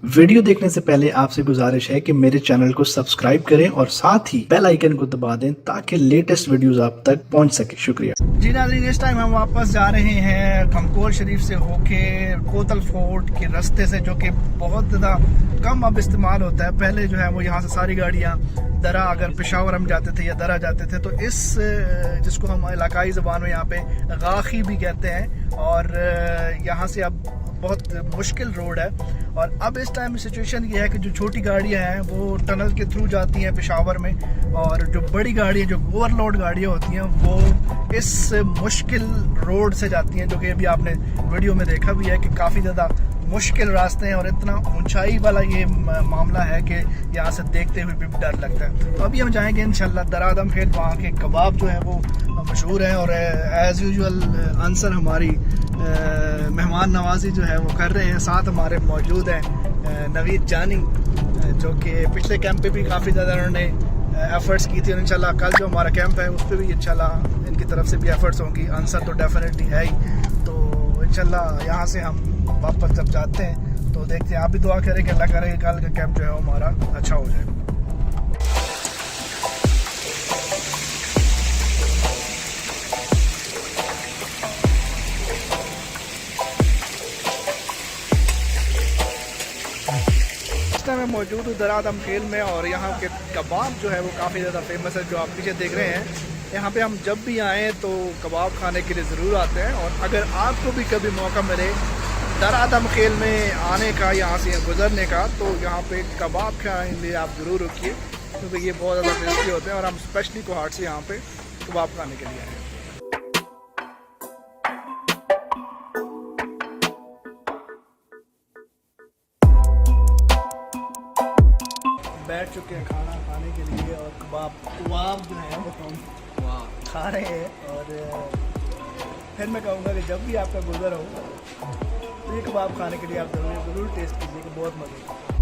Video देखने से पहले आपसे गुजारिश है कि मेरे चैनल को सब्सक्राइब करें और साथ ही बेल आइकन को दबा दें ताकि लेटेस्ट वीडियोस आप तक पहुंच सके। शुक्रिया जी नाज़रीन, इस टाइम हम वापस जा रहे हैं खमकोल शरीफ से होके कोतल फोर्ट के रास्ते से, जो कि बहुत ज़्यादा कम अब इस्तेमाल होता है। पहले जो है वो यहाँ से सारी गाड़ियाँ दरा, अगर पेशावर हम जाते थे या दरा जाते थे, तो इस जिसको हम इलाकाई ज़बान में यहाँ पे गाखी भी कहते हैं, और यहाँ से अब बहुत मुश्किल रोड है। और अब इस टाइम सिचुएशन ये है कि जो छोटी गाड़ियाँ हैं वो टनल के थ्रू जाती हैं पेशावर में, और जो बड़ी गाड़ियाँ, जो ओवरलोड गाड़ियाँ होती हैं, वो इस मुश्किल रोड से जाती हैं, जो कि अभी आपने वीडियो में देखा भी है कि काफ़ी ज़्यादा मुश्किल रास्ते हैं और इतना ऊंचाई वाला ये मामला है कि यहाँ से देखते हुए भी डर लगता है। तो अभी हम जाएंगे इंशाल्लाह दरा आदम खेल। वहाँ के कबाब जो है वो मशहूर हैं, और एज़ यूजुअल आंसर हमारी मेहमान नवाजी जो है वो कर रहे हैं। साथ हमारे मौजूद हैं नवीद जानी, जो कि पिछले कैंप पे भी काफ़ी ज़्यादा उन्होंने एफ़र्ट्स की थी, और इंशाल्लाह कल जो हमारा कैंप है उस पर भी इंशाल्लाह इनकी तरफ से भी एफ़र्ट्स होंगी। आंसर तो डेफिनेटली है ही। तो इंशाल्लाह यहाँ से हम वापस जब जाते हैं तो देखते हैं, आप भी दुआ करें कि अल्लाह करे कि कल का कैंप जो है हमारा अच्छा हो जाए। मैं मौजूद हूँ दरा आदम खेल में, और यहाँ के कबाब जो है वो काफ़ी ज़्यादा फेमस है, जो आप पीछे देख रहे हैं। यहाँ पे हम जब भी आएँ तो कबाब खाने के लिए ज़रूर आते हैं, और अगर आपको भी कभी मौका मिले दरा आदम खेल में आने का, यहाँ से गुजरने का, तो यहाँ पे कबाब खाने के लिए आप ज़रूर रुकिए, क्योंकि ये बहुत ज़्यादा टेस्टी होते हैं, और हम स्पेशली कोहाट से यहाँ पे कबाब खाने के लिए आए हैं। बैठ चुके हैं खाना खाने के लिए, और कबाब जो है वो हम खा रहे हैं। और फिर मैं कहूँगा कि जब भी आपका गुजर हो तो ये कबाब खाने के लिए आप ज़रूर टेस्ट कीजिए, कि बहुत मज़े